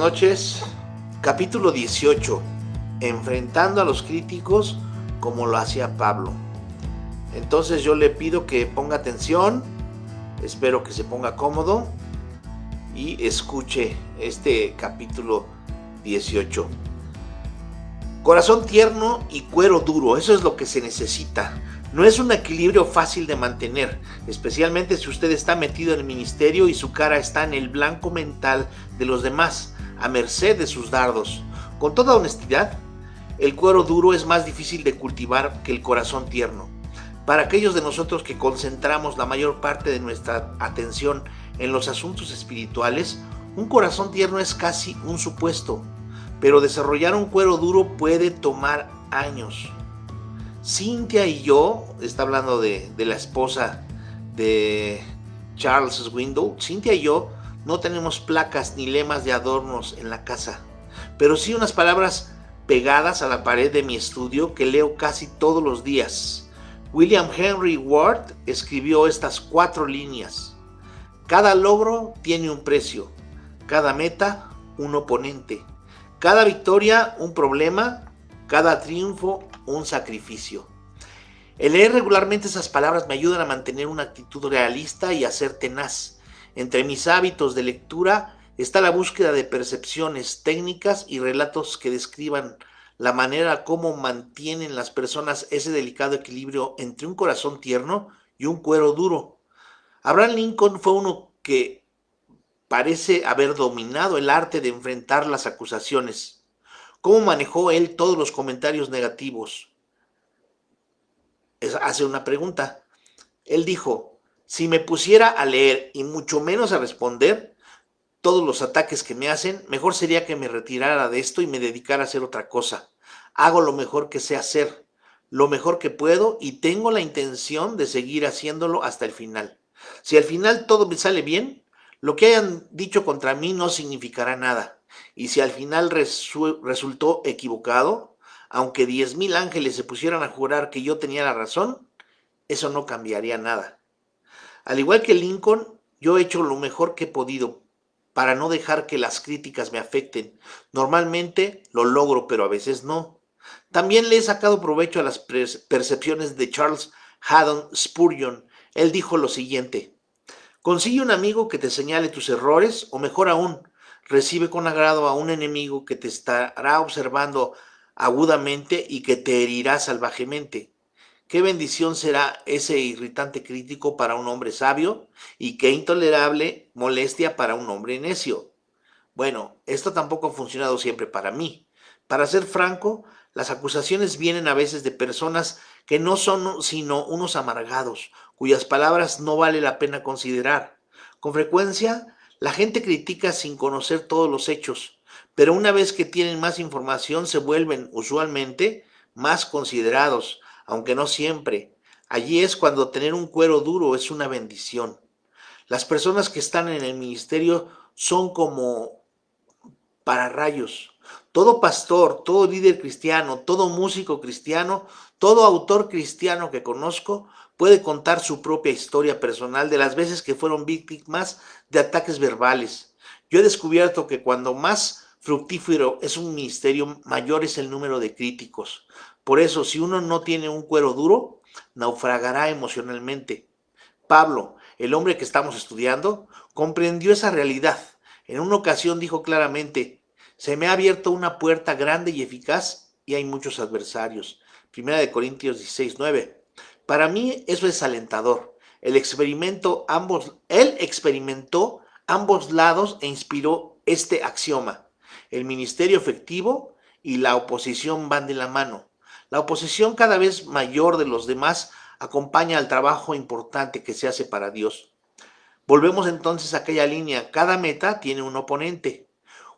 noches. Capítulo 18. Enfrentando a los críticos como lo hacía Pablo. Entonces yo le pido que ponga atención, espero que se ponga cómodo y escuche este capítulo 18. Corazón tierno y cuero duro, eso es lo que se necesita. No es un equilibrio fácil de mantener, especialmente si usted está metido en el ministerio y su cara está en el blanco mental de los demás, a merced de sus dardos. Con toda honestidad, el cuero duro es más difícil de cultivar que el corazón tierno. Para aquellos de nosotros que concentramos la mayor parte de nuestra atención en los asuntos espirituales, un corazón tierno es casi un supuesto, pero desarrollar un cuero duro puede tomar años. Cynthia y yo, está hablando de la esposa de Charles Swindoll, Cynthia y yo no tenemos placas ni lemas de adornos en la casa, pero sí unas palabras pegadas a la pared de mi estudio que leo casi todos los días. William Henry Ward escribió estas 4 líneas. Cada logro tiene un precio, cada meta un oponente, cada victoria un problema, cada triunfo un sacrificio. El leer regularmente esas palabras me ayudan a mantener una actitud realista y a ser tenaz. Entre mis hábitos de lectura está la búsqueda de percepciones, técnicas y relatos que describan la manera como mantienen las personas ese delicado equilibrio entre un corazón tierno y un cuero duro. Abraham Lincoln fue uno que parece haber dominado el arte de enfrentar las acusaciones. ¿Cómo manejó él todos los comentarios negativos? Hace una pregunta. Él dijo, si me pusiera a leer y mucho menos a responder todos los ataques que me hacen, mejor sería que me retirara de esto y me dedicara a hacer otra cosa. Hago lo mejor que sé hacer, lo mejor que puedo y tengo la intención de seguir haciéndolo hasta el final. Si al final todo me sale bien, lo que hayan dicho contra mí no significará nada. Y si al final resultó equivocado, aunque 10,000 ángeles se pusieran a jurar que yo tenía la razón, eso no cambiaría nada. Al igual que Lincoln, yo he hecho lo mejor que he podido para no dejar que las críticas me afecten. Normalmente lo logro, pero a veces no. También le he sacado provecho a las percepciones de Charles Haddon Spurgeon. Él dijo lo siguiente: consigue un amigo que te señale tus errores, o mejor aún, recibe con agrado a un enemigo que te estará observando agudamente y que te herirá salvajemente. Qué bendición será ese irritante crítico para un hombre sabio y qué intolerable molestia para un hombre necio. Bueno, esto tampoco ha funcionado siempre para mí. Para ser franco, las acusaciones vienen a veces de personas que no son sino unos amargados, cuyas palabras no vale la pena considerar. Con frecuencia, la gente critica sin conocer todos los hechos, pero una vez que tienen más información se vuelven, usualmente, más considerados, aunque no siempre. Allí es cuando tener un cuero duro es una bendición. Las personas que están en el ministerio son como pararrayos. Todo pastor, todo líder cristiano, todo músico cristiano, todo autor cristiano que conozco puede contar su propia historia personal de las veces que fueron víctimas de ataques verbales. Yo he descubierto que cuando más fructífero es un ministerio, mayor es el número de críticos. Por eso, si uno no tiene un cuero duro, naufragará emocionalmente. Pablo, el hombre que estamos estudiando, comprendió esa realidad. En una ocasión dijo claramente: se me ha abierto una puerta grande y eficaz y hay muchos adversarios. Primera de Corintios 16:9. Para mí eso es alentador. Él experimentó ambos lados e inspiró este axioma: el ministerio efectivo y la oposición van de la mano. La oposición cada vez mayor de los demás acompaña al trabajo importante que se hace para Dios. Volvemos entonces a aquella línea: cada meta tiene un oponente.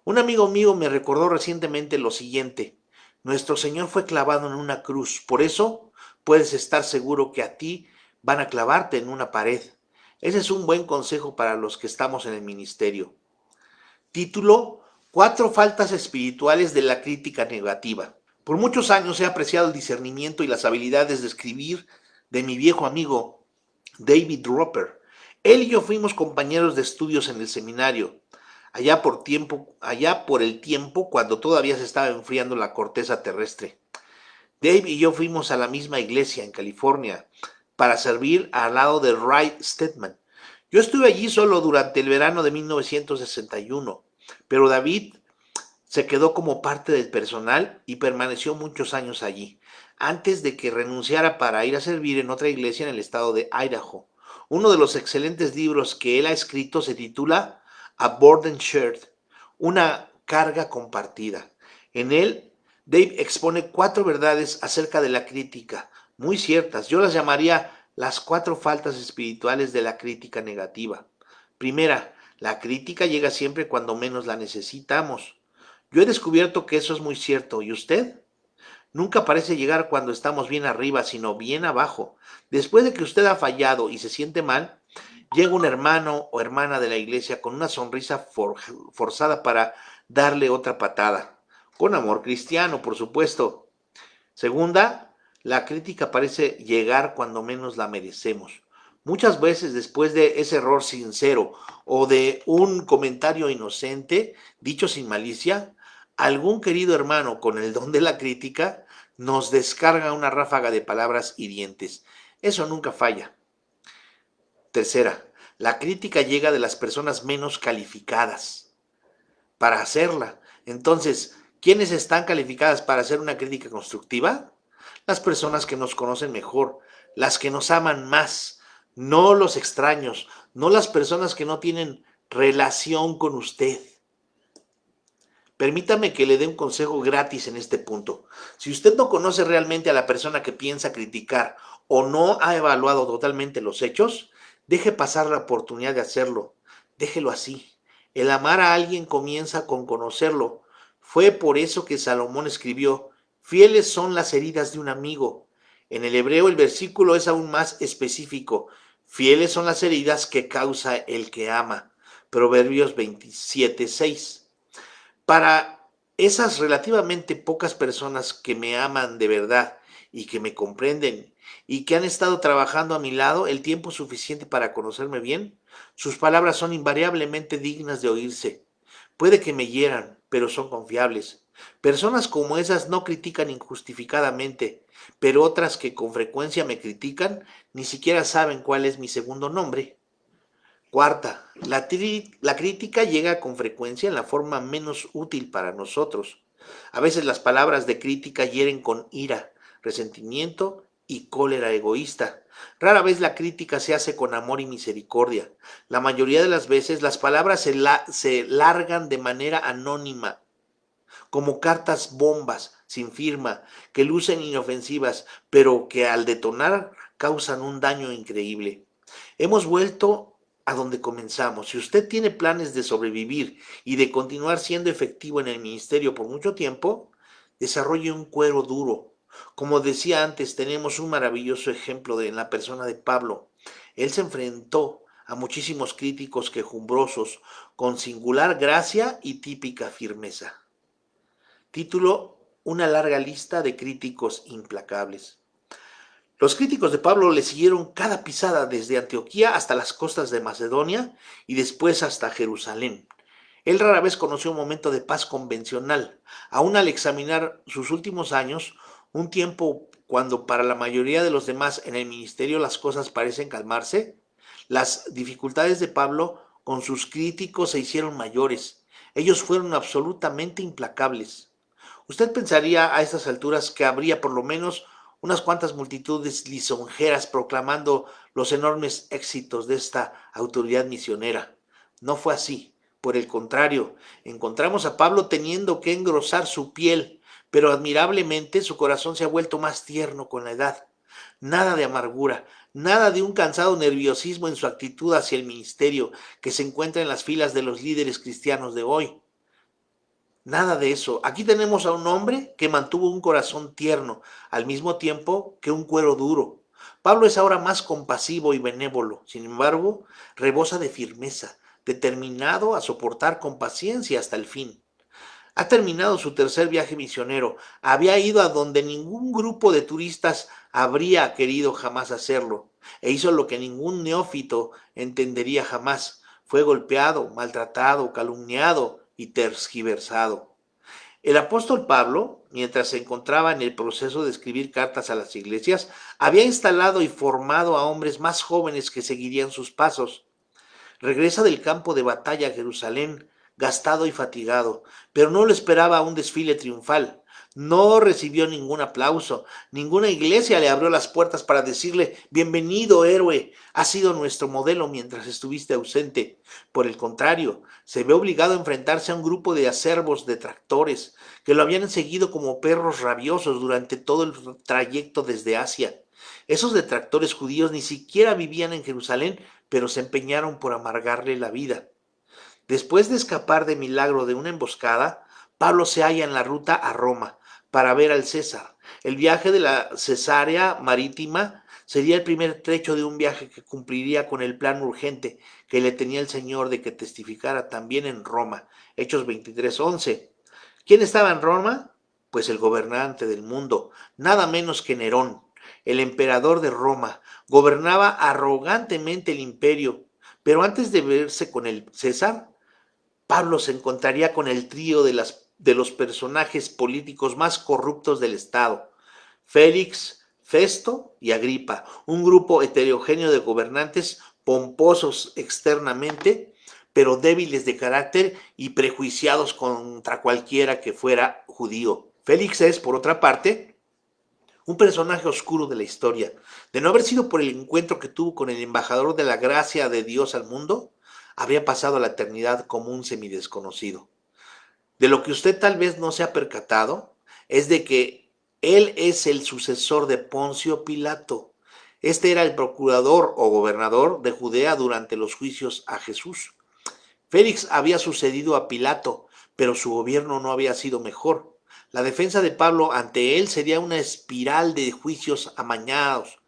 Un amigo mío me recordó recientemente lo siguiente: nuestro Señor fue clavado en una cruz, por eso puedes estar seguro que a ti van a clavarte en una pared. Ese es un buen consejo para los que estamos en el ministerio. Título: 4 faltas espirituales de la crítica negativa. Por muchos años he apreciado el discernimiento y las habilidades de escribir de mi viejo amigo David Roper. Él y yo fuimos compañeros de estudios en el seminario. allá por el tiempo cuando todavía se estaba enfriando la corteza terrestre. Dave y yo fuimos a la misma iglesia en California para servir al lado de Ray Stedman. Yo estuve allí solo durante el verano de 1961, pero David se quedó como parte del personal y permaneció muchos años allí, antes de que renunciara para ir a servir en otra iglesia en el estado de Idaho. Uno de los excelentes libros que él ha escrito se titula A Burden Shared, una carga compartida. En él, Dave expone 4 verdades acerca de la crítica, muy ciertas. Yo las llamaría las 4 faltas espirituales de la crítica negativa. Primera, la crítica llega siempre cuando menos la necesitamos. Yo he descubierto que eso es muy cierto. ¿Y usted? Nunca parece llegar cuando estamos bien arriba, sino bien abajo. Después de que usted ha fallado y se siente mal, llega un hermano o hermana de la iglesia con una sonrisa forzada para darle otra patada. Con amor cristiano, por supuesto. Segunda, la crítica parece llegar cuando menos la merecemos. Muchas veces después de ese error sincero o de un comentario inocente, dicho sin malicia, algún querido hermano con el don de la crítica nos descarga una ráfaga de palabras hirientes. Eso nunca falla. Tercera, la crítica llega de las personas menos calificadas para hacerla. Entonces, ¿quiénes están calificadas para hacer una crítica constructiva? Las personas que nos conocen mejor, las que nos aman más, no los extraños, no las personas que no tienen relación con usted. Permítame que le dé un consejo gratis en este punto. Si usted no conoce realmente a la persona que piensa criticar o no ha evaluado totalmente los hechos, deje pasar la oportunidad de hacerlo. Déjelo así. El amar a alguien comienza con conocerlo. Fue por eso que Salomón escribió, fieles son las heridas de un amigo. En el hebreo el versículo es aún más específico. Fieles son las heridas que causa el que ama. Proverbios 27:6. Para esas relativamente pocas personas que me aman de verdad y que me comprenden y que han estado trabajando a mi lado el tiempo suficiente para conocerme bien, sus palabras son invariablemente dignas de oírse. Puede que me hieran, pero son confiables. Personas como esas no critican injustificadamente, pero otras que con frecuencia me critican ni siquiera saben cuál es mi segundo nombre. Cuarta, la crítica llega con frecuencia en la forma menos útil para nosotros. A veces las palabras de crítica hieren con ira, resentimiento y cólera egoísta. Rara vez la crítica se hace con amor y misericordia. La mayoría de las veces las palabras se largan de manera anónima, como cartas bombas sin firma, que lucen inofensivas, pero que al detonar causan un daño increíble. Hemos vuelto a donde comenzamos. Si usted tiene planes de sobrevivir y de continuar siendo efectivo en el ministerio por mucho tiempo, desarrolle un cuero duro. Como decía antes, tenemos un maravilloso ejemplo en la persona de Pablo. Él se enfrentó a muchísimos críticos quejumbrosos con singular gracia y típica firmeza. Título: una larga lista de críticos implacables. Los críticos de Pablo le siguieron cada pisada desde Antioquía hasta las costas de Macedonia y después hasta Jerusalén. Él rara vez conoció un momento de paz convencional, aún al examinar sus últimos años, un tiempo cuando para la mayoría de los demás en el ministerio las cosas parecen calmarse. Las dificultades de Pablo con sus críticos se hicieron mayores. Ellos fueron absolutamente implacables. Usted pensaría a estas alturas que habría por lo menos unas cuantas multitudes lisonjeras proclamando los enormes éxitos de esta autoridad misionera. No fue así. Por el contrario, encontramos a Pablo teniendo que engrosar su piel, pero admirablemente su corazón se ha vuelto más tierno con la edad. Nada de amargura, nada de un cansado nerviosismo en su actitud hacia el ministerio que se encuentra en las filas de los líderes cristianos de hoy. Nada de eso. Aquí tenemos a un hombre que mantuvo un corazón tierno, al mismo tiempo que un cuero duro. Pablo es ahora más compasivo y benévolo, sin embargo, rebosa de firmeza, determinado a soportar con paciencia hasta el fin. Ha terminado su tercer viaje misionero. Había ido a donde ningún grupo de turistas habría querido jamás hacerlo, e hizo lo que ningún neófito entendería jamás. fue golpeado, maltratado, calumniado y tergiversado. El apóstol Pablo, mientras se encontraba en el proceso de escribir cartas a las iglesias, había instalado y formado a hombres más jóvenes que seguirían sus pasos. Regresa del campo de batalla a Jerusalén, gastado y fatigado, pero no lo esperaba un desfile triunfal. No recibió ningún aplauso, ninguna iglesia le abrió las puertas para decirle, bienvenido héroe, has sido nuestro modelo mientras estuviste ausente. Por el contrario, se ve obligado a enfrentarse a un grupo de acervos detractores que lo habían seguido como perros rabiosos durante todo el trayecto desde Asia. Esos detractores judíos ni siquiera vivían en Jerusalén, pero se empeñaron por amargarle la vida. Después de escapar de milagro de una emboscada, Pablo se halla en la ruta a Roma para ver al César. El viaje de la Cesarea Marítima sería el primer trecho de un viaje que cumpliría con el plan urgente que le tenía el Señor de que testificara también en Roma. Hechos 23:11. ¿Quién estaba en Roma? Pues el gobernante del mundo, nada menos que Nerón, el emperador de Roma. Gobernaba arrogantemente el imperio, pero antes de verse con el César, Pablo se encontraría con el trío de los personajes políticos más corruptos del Estado: Félix, Festo y Agripa, un grupo heterogéneo de gobernantes pomposos externamente, pero débiles de carácter y prejuiciados contra cualquiera que fuera judío. Félix es, por otra parte, un personaje oscuro de la historia. De no haber sido por el encuentro que tuvo con el embajador de la gracia de Dios al mundo, habría pasado la eternidad como un semidesconocido. De lo que usted tal vez no se ha percatado es de que él es el sucesor de Poncio Pilato. Este era el procurador o gobernador de Judea durante los juicios a Jesús. Félix había sucedido a Pilato, pero su gobierno no había sido mejor. La defensa de Pablo ante él sería una espiral de juicios amañados,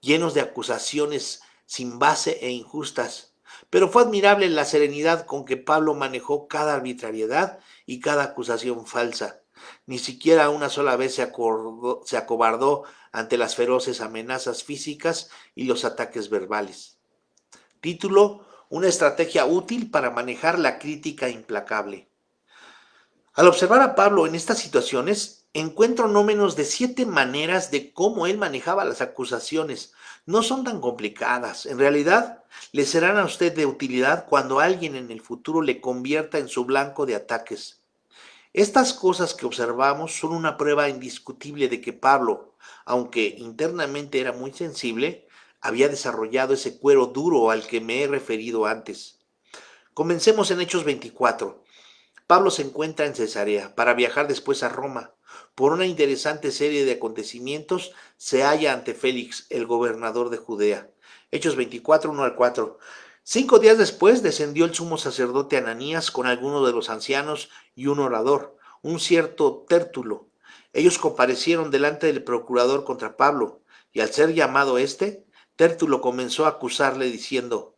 llenos de acusaciones sin base e injustas. Pero fue admirable la serenidad con que Pablo manejó cada arbitrariedad y cada acusación falsa. Ni siquiera una sola vez se acobardó ante las feroces amenazas físicas y los ataques verbales. Título: una estrategia útil para manejar la crítica implacable. Al observar a Pablo en estas situaciones, encuentro no menos de 7 maneras de cómo él manejaba las acusaciones. No son tan complicadas. En realidad, le serán a usted de utilidad cuando alguien en el futuro le convierta en su blanco de ataques. Estas cosas que observamos son una prueba indiscutible de que Pablo, aunque internamente era muy sensible, había desarrollado ese cuero duro al que me he referido antes. Comencemos en Hechos 24. Pablo se encuentra en Cesarea para viajar después a Roma. Por una interesante serie de acontecimientos, se halla ante Félix, el gobernador de Judea. Hechos 24, 1-4. 5 días después descendió el sumo sacerdote Ananías con algunos de los ancianos y un orador, un cierto Tértulo. Ellos comparecieron delante del procurador contra Pablo, y al ser llamado Tértulo comenzó a acusarle diciendo: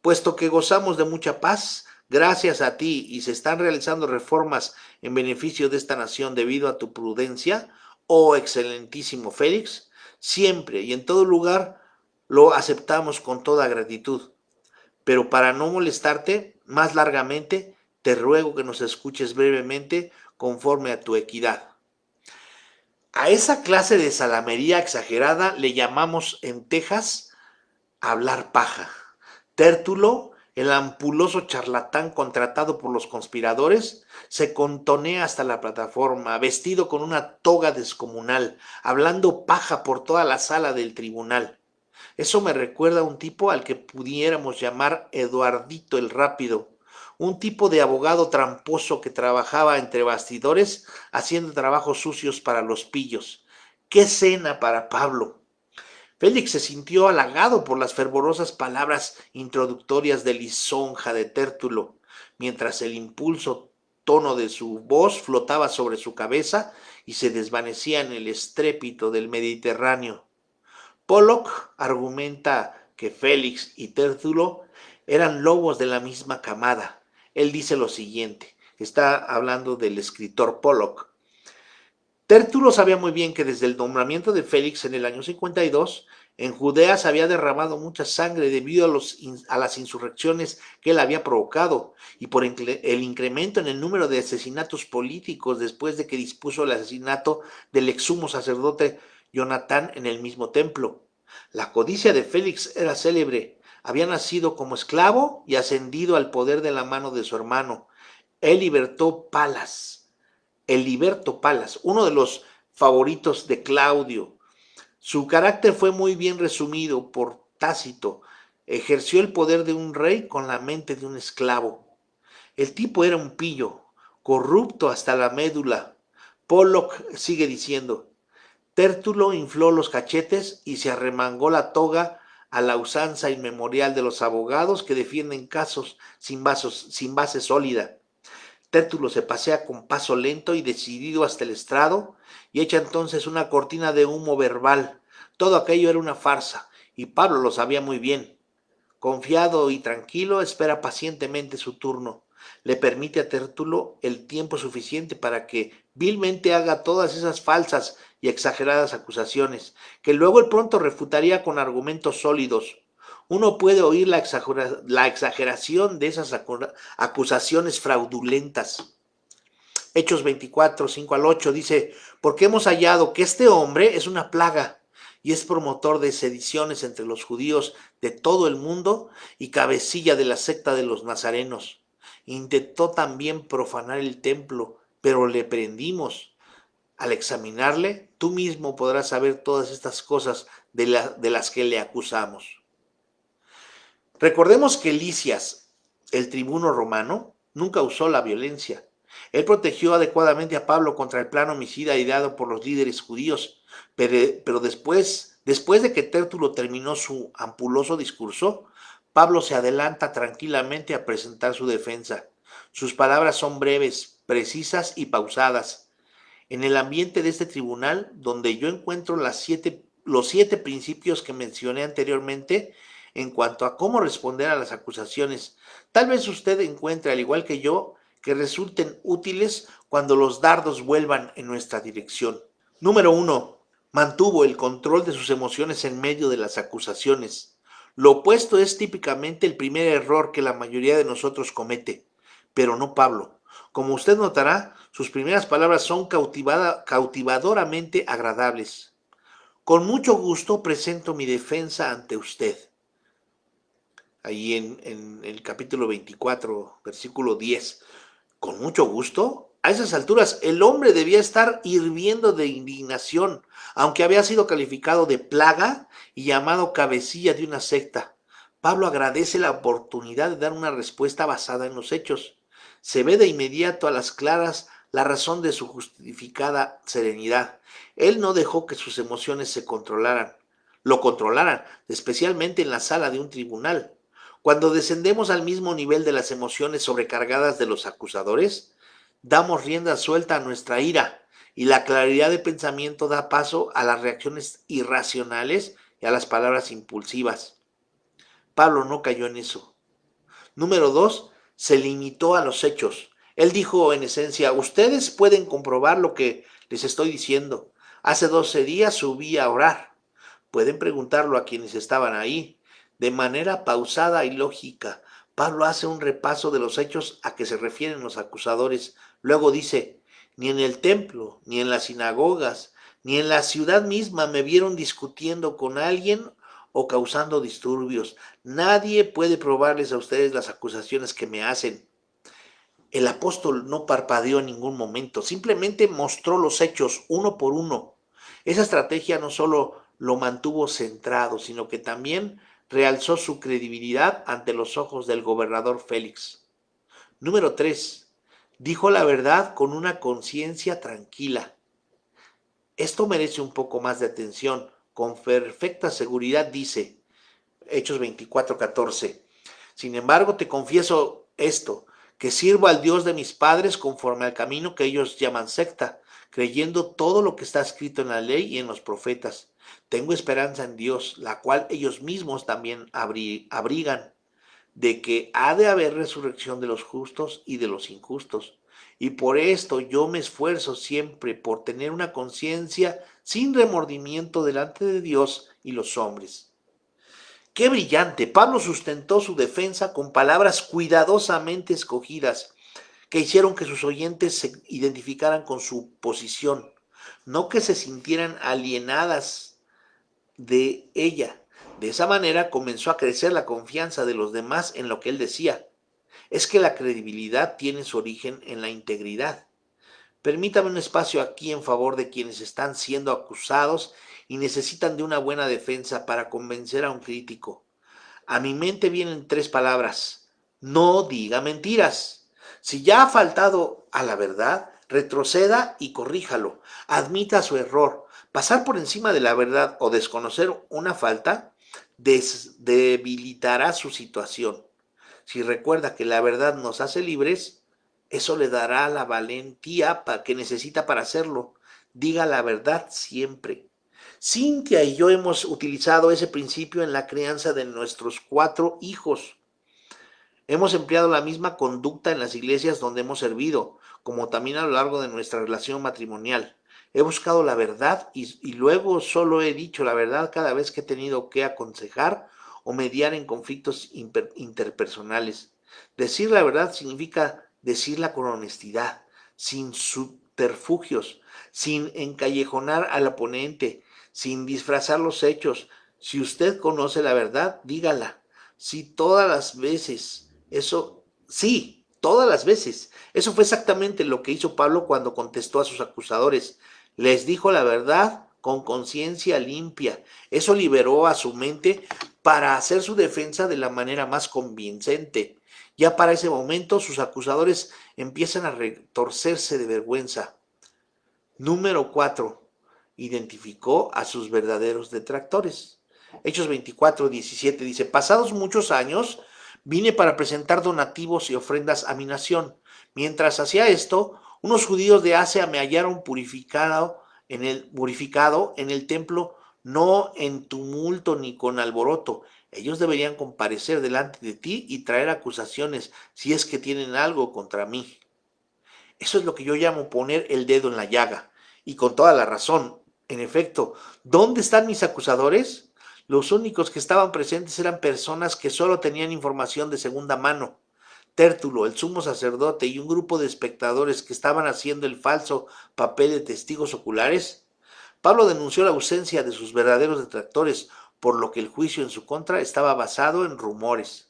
puesto que gozamos de mucha paz, gracias a ti, y se están realizando reformas en beneficio de esta nación debido a tu prudencia, oh excelentísimo Félix, siempre y en todo lugar lo aceptamos con toda gratitud. Pero para no molestarte más largamente, te ruego que nos escuches brevemente conforme a tu equidad. A esa clase de salamería exagerada le llamamos en Texas hablar paja. Tértulo, el ampuloso charlatán contratado por los conspiradores, se contonea hasta la plataforma, vestido con una toga descomunal, hablando paja por toda la sala del tribunal. Eso me recuerda a un tipo al que pudiéramos llamar Eduardito el Rápido, un tipo de abogado tramposo que trabajaba entre bastidores haciendo trabajos sucios para los pillos. ¡Qué cena para Pablo! Félix se sintió halagado por las fervorosas palabras introductorias de lisonja de Tértulo, mientras el impulso tono de su voz flotaba sobre su cabeza y se desvanecía en el estrépito del Mediterráneo. Pollock argumenta que Félix y Tértulo eran lobos de la misma camada. Él dice lo siguiente, está hablando del escritor Pollock. Tértulo sabía muy bien que desde el nombramiento de Félix en el año 52, En Judea se había derramado mucha sangre debido a las insurrecciones que él había provocado y por el incremento en el número de asesinatos políticos después de que dispuso el asesinato del exsumo sacerdote Jonatán en el mismo templo. La codicia de Félix era célebre. Había nacido como esclavo y ascendido al poder de la mano de su hermano. Él libertó Palas, el Liberto Palas, uno de los favoritos de Claudio. Su carácter fue muy bien resumido por Tácito. Ejerció el poder de un rey con la mente de un esclavo. El tipo era un pillo, corrupto hasta la médula. Pollock sigue diciendo, Tértulo infló los cachetes y se arremangó la toga a la usanza inmemorial de los abogados que defienden casos sin base sólida. Tértulo se pasea con paso lento y decidido hasta el estrado y echa entonces una cortina de humo verbal. Todo aquello era una farsa y Pablo lo sabía muy bien. Confiado y tranquilo, espera pacientemente su turno. Le permite a Tértulo el tiempo suficiente para que vilmente haga todas esas falsas y exageradas acusaciones, que luego él pronto refutaría con argumentos sólidos. Uno puede oír la exageración de esas acusaciones fraudulentas. Hechos 24, 5 al 8 dice, porque hemos hallado que este hombre es una plaga y es promotor de sediciones entre los judíos de todo el mundo y cabecilla de la secta de los nazarenos. Intentó también profanar el templo, pero le prendimos. Al examinarle, tú mismo podrás saber todas estas cosas de las que le acusamos. Recordemos que Lisias, el tribuno romano, nunca usó la violencia. Él protegió adecuadamente a Pablo contra el plan homicida ideado por los líderes judíos, pero después de que Tértulo terminó su ampuloso discurso, Pablo se adelanta tranquilamente a presentar su defensa. Sus palabras son breves, precisas y pausadas. En el ambiente de este tribunal, donde yo encuentro los 7 principios que mencioné anteriormente en cuanto a cómo responder a las acusaciones, tal vez usted encuentre, al igual que yo, que resulten útiles cuando los dardos vuelvan en nuestra dirección. Número 1. Mantuvo el control de sus emociones en medio de las acusaciones. Lo opuesto es típicamente el primer error que la mayoría de nosotros comete, pero no Pablo. Como usted notará, sus primeras palabras son cautivadoramente agradables. Con mucho gusto presento mi defensa ante usted. Ahí en el capítulo 24, versículo 10. Con mucho gusto. A esas alturas el hombre debía estar hirviendo de indignación, aunque había sido calificado de plaga y llamado cabecilla de una secta. Pablo agradece la oportunidad de dar una respuesta basada en los hechos. Se ve de inmediato a las claras la razón de su justificada serenidad. Él no dejó que sus emociones lo controlaran, especialmente en la sala de un tribunal. Cuando descendemos al mismo nivel de las emociones sobrecargadas de los acusadores, damos rienda suelta a nuestra ira y la claridad de pensamiento da paso a las reacciones irracionales y a las palabras impulsivas. Pablo no cayó en eso. Número 2, se limitó a los hechos. Él dijo en esencia, ustedes pueden comprobar lo que les estoy diciendo. Hace 12 días subí a orar. Pueden preguntarlo a quienes estaban ahí. De manera pausada y lógica, Pablo hace un repaso de los hechos a que se refieren los acusadores. Luego dice, ni en el templo, ni en las sinagogas, ni en la ciudad misma me vieron discutiendo con alguien o causando disturbios. Nadie puede probarles a ustedes las acusaciones que me hacen. El apóstol no parpadeó en ningún momento, simplemente mostró los hechos uno por uno. Esa estrategia no solo lo mantuvo centrado, sino que también realzó su credibilidad ante los ojos del gobernador Félix. Número 3. Dijo la verdad con una conciencia tranquila. Esto merece un poco más de atención. Con perfecta seguridad dice, Hechos 24:14. Sin embargo, te confieso esto, que sirvo al Dios de mis padres conforme al camino que ellos llaman secta, creyendo todo lo que está escrito en la ley y en los profetas. Tengo esperanza en Dios, la cual ellos mismos también abrigan, de que ha de haber resurrección de los justos y de los injustos. Y por esto yo me esfuerzo siempre por tener una conciencia sin remordimiento delante de Dios y los hombres. ¡Qué brillante! Pablo sustentó su defensa con palabras cuidadosamente escogidas que hicieron que sus oyentes se identificaran con su posición, no que se sintieran alienadas de ella. De esa manera comenzó a crecer la confianza de los demás en lo que él decía. Es que la credibilidad tiene su origen en la integridad. Permítame un espacio aquí en favor de quienes están siendo acusados y necesitan de una buena defensa para convencer a un crítico. A mi mente vienen tres palabras: no diga mentiras. Si ya ha faltado a la verdad, retroceda y corríjalo. Admita su error. Pasar por encima de la verdad o desconocer una falta debilitará su situación. Si recuerda que la verdad nos hace libres, eso le dará la valentía que necesita para hacerlo. Diga la verdad siempre. Cintia y yo hemos utilizado ese principio en la crianza de nuestros 4 hijos. Hemos empleado la misma conducta en las iglesias donde hemos servido, como también a lo largo de nuestra relación matrimonial. He buscado la verdad y luego solo he dicho la verdad cada vez que he tenido que aconsejar o mediar en conflictos interpersonales. Decir la verdad significa decirla con honestidad, sin subterfugios, sin encallejonar al oponente, sin disfrazar los hechos. Si usted conoce la verdad, dígala. Si todas las veces, sí, todas las veces. Eso fue exactamente lo que hizo Pablo cuando contestó a sus acusadores. Les dijo la verdad con conciencia limpia. Eso liberó a su mente para hacer su defensa de la manera más convincente. Ya para ese momento sus acusadores empiezan a retorcerse de vergüenza. Número 4. Identificó a sus verdaderos detractores. Hechos 24:17 dice: pasados muchos años, vine para presentar donativos y ofrendas a mi nación. Mientras hacía esto, unos judíos de Asia me hallaron purificado en el templo, no en tumulto ni con alboroto. Ellos deberían comparecer delante de ti y traer acusaciones si es que tienen algo contra mí. Eso es lo que yo llamo poner el dedo en la llaga. Y con toda la razón. En efecto, ¿dónde están mis acusadores? Los únicos que estaban presentes eran personas que solo tenían información de segunda mano. Tértulo, el sumo sacerdote, y un grupo de espectadores que estaban haciendo el falso papel de testigos oculares. Pablo denunció la ausencia de sus verdaderos detractores, por lo que el juicio en su contra estaba basado en rumores.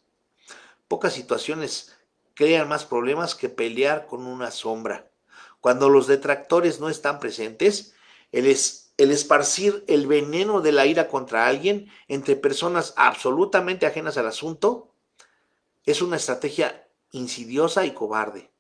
Pocas situaciones crean más problemas que pelear con una sombra. Cuando los detractores no están presentes, el esparcir el veneno de la ira contra alguien entre personas absolutamente ajenas al asunto es una estrategia insidiosa y cobarde.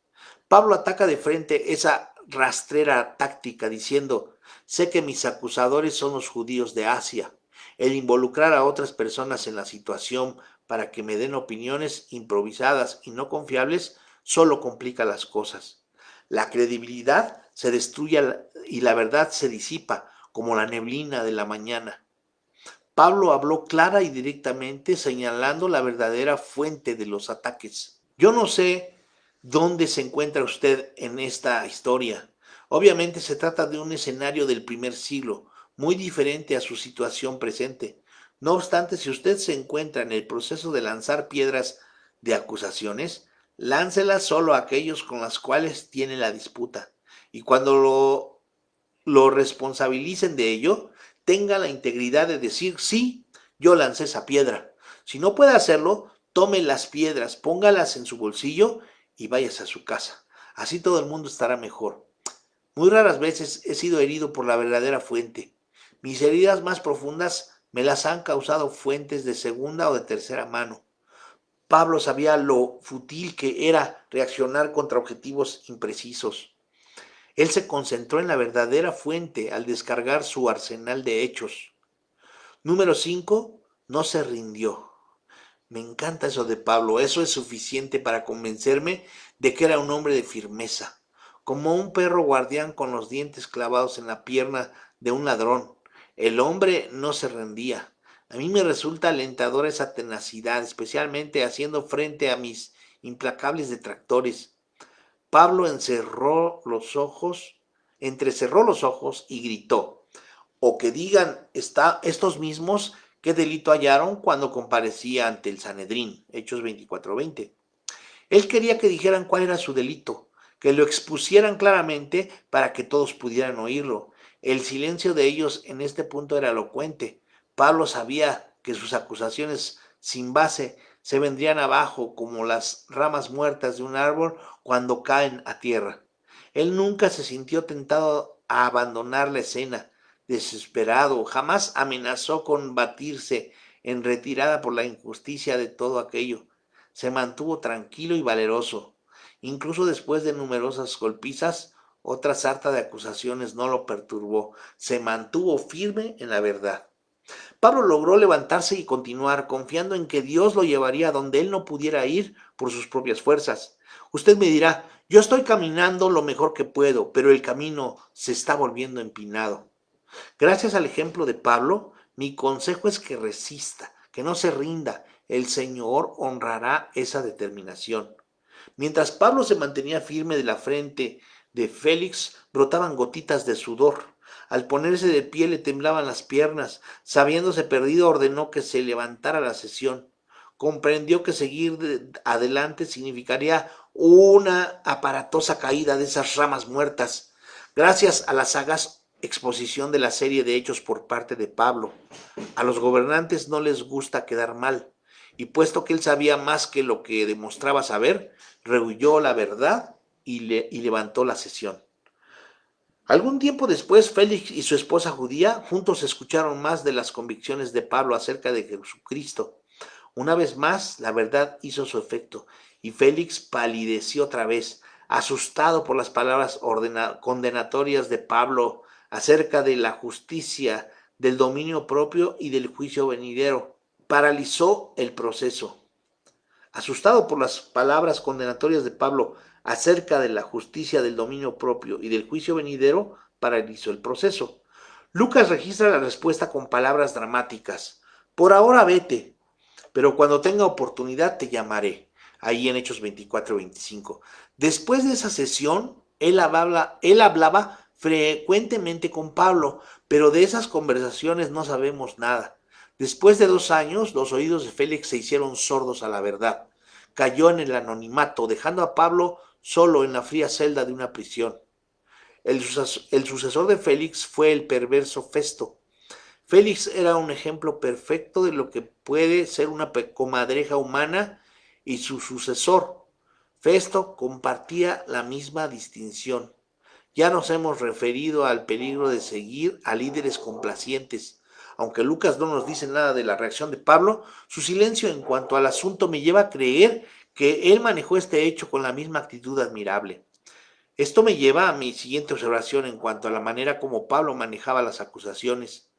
Pablo ataca de frente esa rastrera táctica diciendo: sé que mis acusadores son los judíos de Asia. El involucrar a otras personas en la situación para que me den opiniones improvisadas y no confiables solo complica las cosas. La credibilidad se destruye y la verdad se disipa como la neblina de la mañana. Pablo habló clara y directamente, señalando la verdadera fuente de los ataques. Yo no sé dónde se encuentra usted en esta historia. Obviamente se trata de un escenario del primer siglo, muy diferente a su situación presente. No obstante, si usted se encuentra en el proceso de lanzar piedras de acusaciones, láncelas solo a aquellos con los cuales tiene la disputa. Y cuando lo responsabilicen de ello, tenga la integridad de decir: sí, yo lancé esa piedra. Si no puede hacerlo, tome las piedras, póngalas en su bolsillo y váyase a su casa. Así todo el mundo estará mejor. Muy raras veces he sido herido por la verdadera fuente. Mis heridas más profundas me las han causado fuentes de segunda o de tercera mano. Pablo sabía lo fútil que era reaccionar contra objetivos imprecisos. Él se concentró en la verdadera fuente al descargar su arsenal de hechos. Número 5. No se rindió. Me encanta eso de Pablo. Eso es suficiente para convencerme de que era un hombre de firmeza, como un perro guardián con los dientes clavados en la pierna de un ladrón. El hombre no se rendía. A mí me resulta alentadora esa tenacidad, especialmente haciendo frente a mis implacables detractores. Pablo entrecerró los ojos y gritó: o que digan estos mismos qué delito hallaron cuando comparecía ante el Sanedrín, Hechos 24:20. Él quería que dijeran cuál era su delito, que lo expusieran claramente para que todos pudieran oírlo. El silencio de ellos en este punto era elocuente. Pablo sabía que sus acusaciones sin base se vendrían abajo como las ramas muertas de un árbol cuando caen a tierra. Él nunca se sintió tentado a abandonar la escena, desesperado, jamás amenazó con batirse en retirada por la injusticia de todo aquello. Se mantuvo tranquilo y valeroso. Incluso después de numerosas golpizas, otra sarta de acusaciones no lo perturbó. Se mantuvo firme en la verdad. Pablo logró levantarse y continuar, confiando en que Dios lo llevaría a donde él no pudiera ir por sus propias fuerzas. Usted me dirá, yo estoy caminando lo mejor que puedo, pero el camino se está volviendo empinado. Gracias al ejemplo de Pablo, mi consejo es que resista, que no se rinda. El Señor honrará esa determinación. Mientras Pablo se mantenía firme de la frente de Félix, brotaban gotitas de sudor. Al ponerse de pie le temblaban las piernas. Sabiéndose perdido, ordenó que se levantara la sesión. Comprendió que seguir adelante significaría una aparatosa caída de esas ramas muertas. Gracias a la sagaz exposición de la serie de hechos por parte de Pablo, a los gobernantes no les gusta quedar mal, y puesto que él sabía más que lo que demostraba saber, rehuyó la verdad y levantó la sesión. Algún tiempo después, Félix y su esposa judía juntos escucharon más de las convicciones de Pablo acerca de Jesucristo. Una vez más, la verdad hizo su efecto, y Félix palideció otra vez, asustado por las palabras condenatorias de Pablo acerca de la justicia, del dominio propio y del juicio venidero. Paralizó el proceso. Asustado por las palabras condenatorias de Pablo acerca de la justicia, del dominio propio y del juicio venidero, paralizó el proceso. Lucas registra la respuesta con palabras dramáticas. Por ahora vete, pero cuando tenga oportunidad te llamaré. Ahí en Hechos 24-25. Después de esa sesión, él hablaba frecuentemente con Pablo, pero de esas conversaciones no sabemos nada. Después de 2 años, los oídos de Félix se hicieron sordos a la verdad. Cayó en el anonimato, dejando a Pablo solo en la fría celda de una prisión. El sucesor de Félix fue el perverso Festo. Félix era un ejemplo perfecto de lo que puede ser una comadreja humana, y su sucesor, Festo, compartía la misma distinción. Ya nos hemos referido al peligro de seguir a líderes complacientes. Aunque Lucas no nos dice nada de la reacción de Pablo, su silencio en cuanto al asunto me lleva a creer que él manejó este hecho con la misma actitud admirable. Esto me lleva a mi siguiente observación en cuanto a la manera como Pablo manejaba las acusaciones.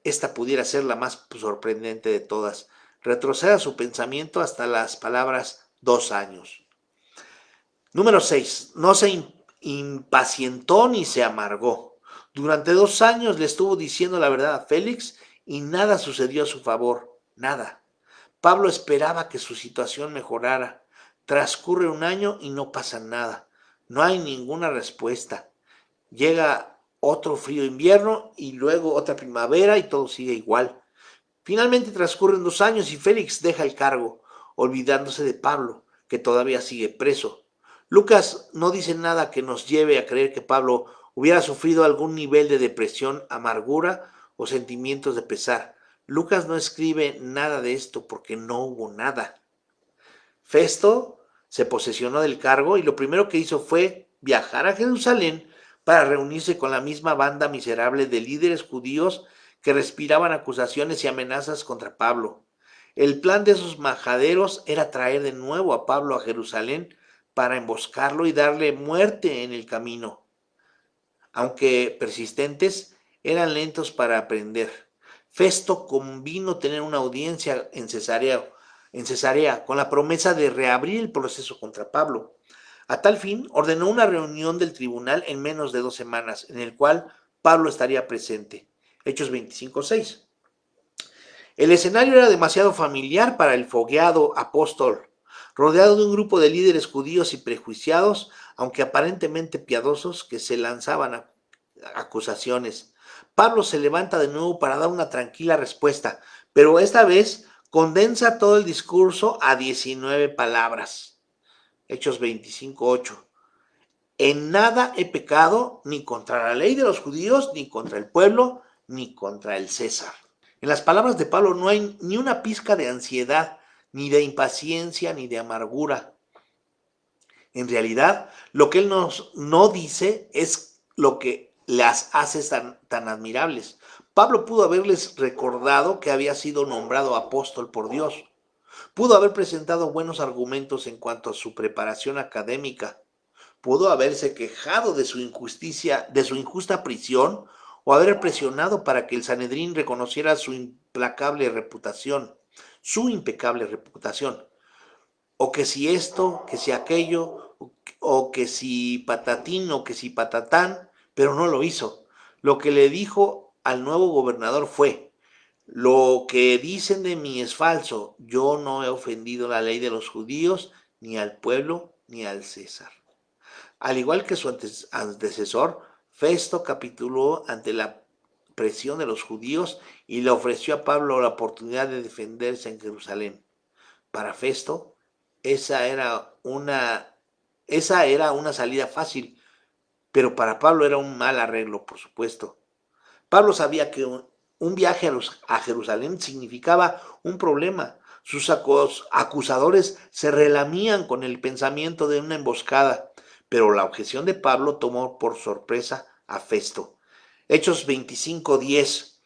Esta pudiera ser la más sorprendente de todas. Retroceda su pensamiento hasta las palabras 2 años. Número 6. No se impacientó ni se amargó. Durante 2 años le estuvo diciendo la verdad a Félix y nada sucedió a su favor. Nada. Pablo esperaba que su situación mejorara. Transcurre un año y no pasa nada. No hay ninguna respuesta. Llega otro frío invierno y luego otra primavera y todo sigue igual. Finalmente transcurren 2 años y Félix deja el cargo, olvidándose de Pablo, que todavía sigue preso. Lucas no dice nada que nos lleve a creer que Pablo hubiera sufrido algún nivel de depresión, amargura o sentimientos de pesar. Lucas no escribe nada de esto porque no hubo nada. Festo se posesionó del cargo y lo primero que hizo fue viajar a Jerusalén para reunirse con la misma banda miserable de líderes judíos que respiraban acusaciones y amenazas contra Pablo. El plan de esos majaderos era traer de nuevo a Pablo a Jerusalén para emboscarlo y darle muerte en el camino. Aunque persistentes, eran lentos para aprender. Festo convino tener una audiencia en Cesarea con la promesa de reabrir el proceso contra Pablo. A tal fin, ordenó una reunión del tribunal en menos de 2 semanas, en el cual Pablo estaría presente. Hechos 25:6. El escenario era demasiado familiar para el fogueado apóstol. Rodeado de un grupo de líderes judíos y prejuiciados, aunque aparentemente piadosos, que se lanzaban a acusaciones. Pablo se levanta de nuevo para dar una tranquila respuesta, pero esta vez condensa todo el discurso a 19 palabras. Hechos 25:8. En nada he pecado, ni contra la ley de los judíos, ni contra el pueblo, ni contra el César. En las palabras de Pablo no hay ni una pizca de ansiedad, ni de impaciencia, ni de amargura. En realidad, lo que él no dice es lo que las hace tan admirables. Pablo pudo haberles recordado que había sido nombrado apóstol por Dios. Pudo haber presentado buenos argumentos en cuanto a su preparación académica. Pudo haberse quejado de su injusticia, de su injusta prisión, o haber presionado para que el Sanedrín reconociera su impecable reputación. O que si esto, que si aquello, o que si patatín, o que si patatán, pero no lo hizo. Lo que le dijo al nuevo gobernador fue: lo que dicen de mí es falso. Yo no he ofendido la ley de los judíos, ni al pueblo, ni al César. Al igual que su antecesor, Festo capituló ante la presión de los judíos y le ofreció a Pablo la oportunidad de defenderse en Jerusalén. Para Festo, esa era una, esa era una salida fácil, pero para Pablo era un mal arreglo, por supuesto. Pablo sabía que un viaje a Jerusalén significaba un problema. Sus acusadores se relamían con el pensamiento de una emboscada, pero la objeción de Pablo tomó por sorpresa a Festo. Hechos 25:10.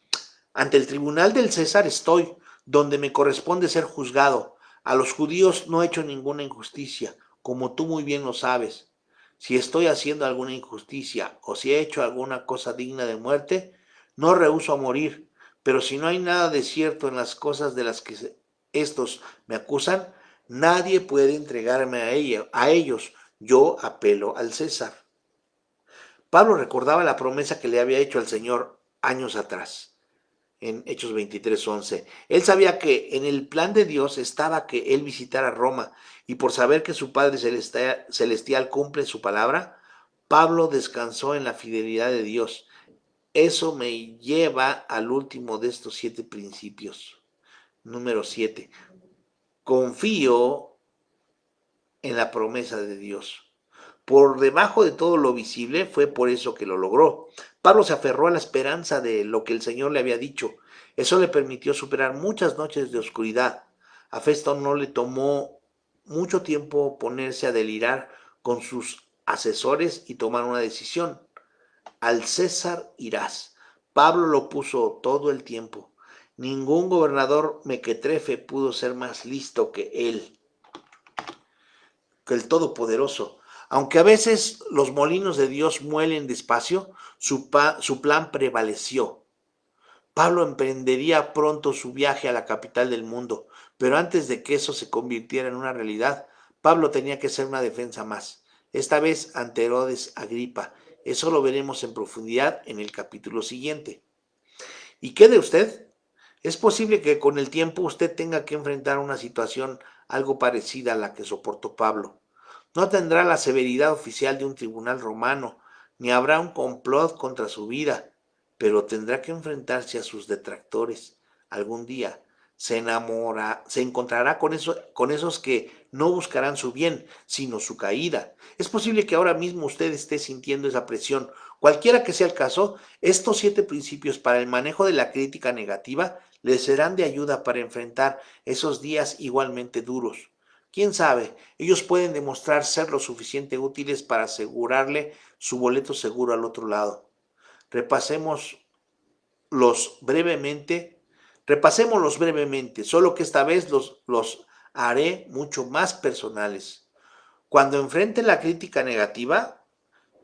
Ante el tribunal del César estoy, donde me corresponde ser juzgado. A los judíos no he hecho ninguna injusticia, como tú muy bien lo sabes. Si estoy haciendo alguna injusticia o si he hecho alguna cosa digna de muerte, no rehúso a morir. Pero si no hay nada de cierto en las cosas de las que estos me acusan, nadie puede entregarme a ellos. Yo apelo al César. Pablo recordaba la promesa que le había hecho al Señor años atrás en Hechos 23:11. Él sabía que en el plan de Dios estaba que él visitara Roma, y por saber que su Padre celestial cumple su palabra, Pablo descansó en la fidelidad de Dios. Eso me lleva al último de estos 7 principios. Número 7. Confío en la promesa de Dios. Por debajo de todo lo visible, fue por eso que lo logró. Pablo se aferró a la esperanza de lo que el Señor le había dicho. Eso le permitió superar muchas noches de oscuridad. A Festo no le tomó mucho tiempo ponerse a delirar con sus asesores y tomar una decisión. Al César irás. Pablo lo puso todo el tiempo. Ningún gobernador mequetrefe pudo ser más listo que él, que el Todopoderoso. Aunque a veces los molinos de Dios muelen despacio, su plan prevaleció. Pablo emprendería pronto su viaje a la capital del mundo, pero antes de que eso se convirtiera en una realidad, Pablo tenía que ser una defensa más, esta vez ante Herodes Agripa. Eso lo veremos en profundidad en el capítulo siguiente. ¿Y qué de usted? Es posible que con el tiempo usted tenga que enfrentar una situación algo parecida a la que soportó Pablo. No tendrá la severidad oficial de un tribunal romano, ni habrá un complot contra su vida, pero tendrá que enfrentarse a sus detractores. Algún día se encontrará con esos que no buscarán su bien, sino su caída. Es posible que ahora mismo usted esté sintiendo esa presión. Cualquiera que sea el caso, estos 7 principios para el manejo de la crítica negativa le serán de ayuda para enfrentar esos días igualmente duros. Quién sabe, ellos pueden demostrar ser lo suficiente útiles para asegurarle su boleto seguro al otro lado. Repasémoslos brevemente, repasémoslos brevemente, solo que esta vez los haré mucho más personales. Cuando enfrente la crítica negativa,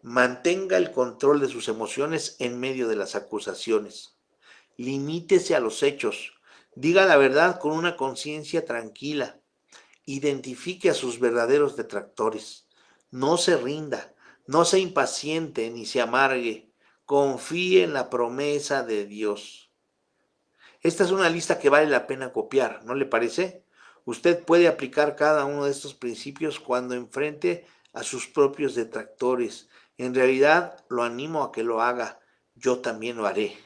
mantenga el control de sus emociones en medio de las acusaciones. Limítese a los hechos. Diga la verdad con una conciencia tranquila. Identifique a sus verdaderos detractores. No se rinda, no se impaciente ni se amargue. Confíe en la promesa de Dios. Esta es una lista que vale la pena copiar, ¿no le parece? Usted puede aplicar cada uno de estos principios cuando enfrente a sus propios detractores. En realidad, lo animo a que lo haga. Yo también lo haré.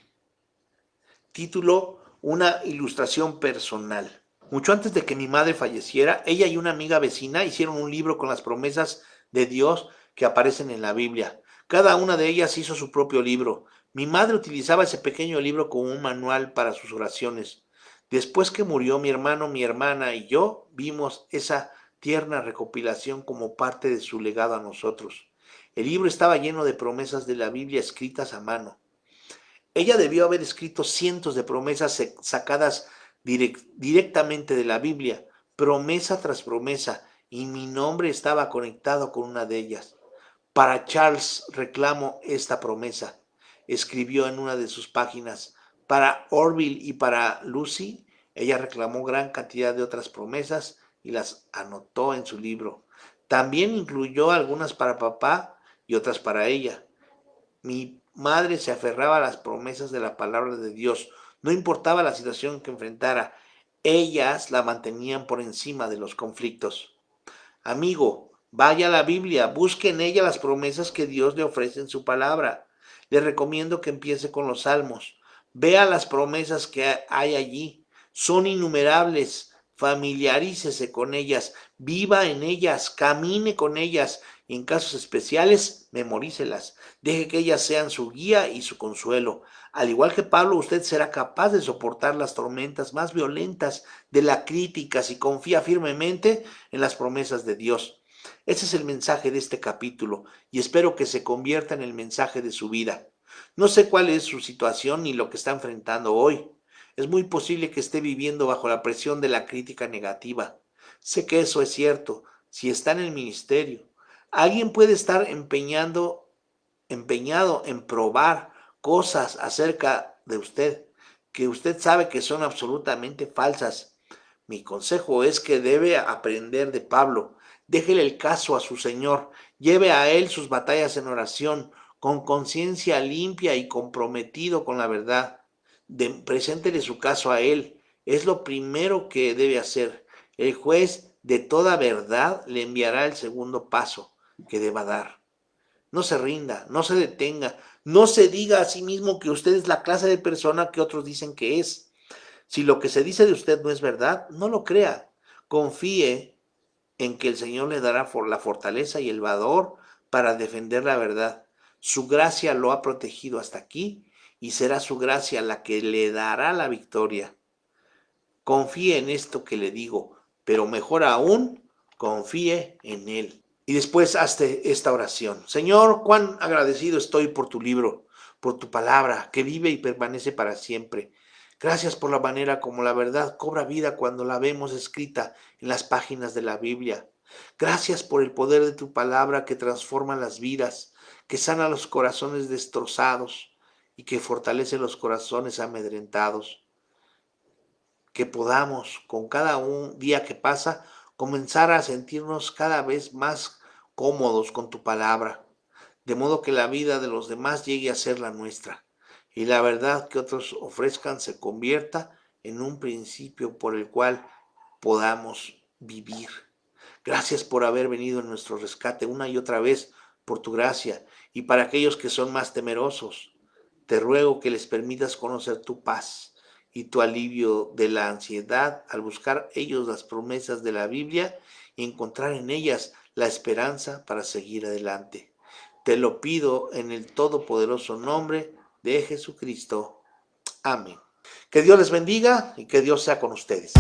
Título: Una ilustración personal. Mucho antes de que mi madre falleciera, ella y una amiga vecina hicieron un libro con las promesas de Dios que aparecen en la Biblia. Cada una de ellas hizo su propio libro. Mi madre utilizaba ese pequeño libro como un manual para sus oraciones. Después que murió mi hermano, mi hermana y yo, vimos esa tierna recopilación como parte de su legado a nosotros. El libro estaba lleno de promesas de la Biblia escritas a mano. Ella debió haber escrito cientos de promesas sacadas directamente de la Biblia, promesa tras promesa, y mi nombre estaba conectado con una de ellas. Para Charles reclamo esta promesa, escribió en una de sus páginas. Para Orville y para Lucy, ella reclamó gran cantidad de otras promesas y las anotó en su libro. También incluyó algunas para papá y otras para ella. Mi madre se aferraba a las promesas de la palabra de Dios, no importaba la situación que enfrentara, ellas la mantenían por encima de los conflictos. Amigo, vaya a la Biblia, busque en ella las promesas que Dios le ofrece en su palabra. Le recomiendo que empiece con los salmos. Vea las promesas que hay allí. Son innumerables. Familiarícese con ellas, viva en ellas, camine con ellas y en casos especiales, memorícelas. Deje que ellas sean su guía y su consuelo. Al igual que Pablo, usted será capaz de soportar las tormentas más violentas de la crítica si confía firmemente en las promesas de Dios. Ese es el mensaje de este capítulo y espero que se convierta en el mensaje de su vida. No sé cuál es su situación ni lo que está enfrentando hoy. Es muy posible que esté viviendo bajo la presión de la crítica negativa. Sé que eso es cierto si está en el ministerio. Alguien puede estar empeñado en probar cosas acerca de usted que usted sabe que son absolutamente falsas. Mi consejo es que debe aprender de Pablo. Déjele el caso a su Señor. Lleve a Él sus batallas en oración, con conciencia limpia y comprometido con la verdad. Preséntele su caso a Él. Es lo primero que debe hacer. El juez de toda verdad le enviará el segundo paso que deba dar. No se rinda, no se detenga, no se diga a sí mismo que usted es la clase de persona que otros dicen que es. Si lo que se dice de usted no es verdad, no lo crea. Confíe en que el Señor le dará la fortaleza y el valor para defender la verdad. Su gracia lo ha protegido hasta aquí y será su gracia la que le dará la victoria. Confíe en esto que le digo, pero mejor aún, confíe en Él. Y después hazte esta oración. Señor, cuán agradecido estoy por tu libro, por tu palabra, que vive y permanece para siempre. Gracias por la manera como la verdad cobra vida cuando la vemos escrita en las páginas de la Biblia. Gracias por el poder de tu palabra que transforma las vidas, que sana los corazones destrozados y que fortalece los corazones amedrentados. Que podamos, con cada un día que pasa, comenzar a sentirnos cada vez más cómodos con tu palabra, de modo que la vida de los demás llegue a ser la nuestra y la verdad que otros ofrezcan se convierta en un principio por el cual podamos vivir. Gracias por haber venido en nuestro rescate una y otra vez por tu gracia, y para aquellos que son más temerosos, te ruego que les permitas conocer tu paz y tu alivio de la ansiedad al buscar ellos las promesas de la Biblia y encontrar en ellas la esperanza para seguir adelante. Te lo pido en el todopoderoso nombre de Jesucristo. Amén. Que Dios les bendiga y que Dios sea con ustedes.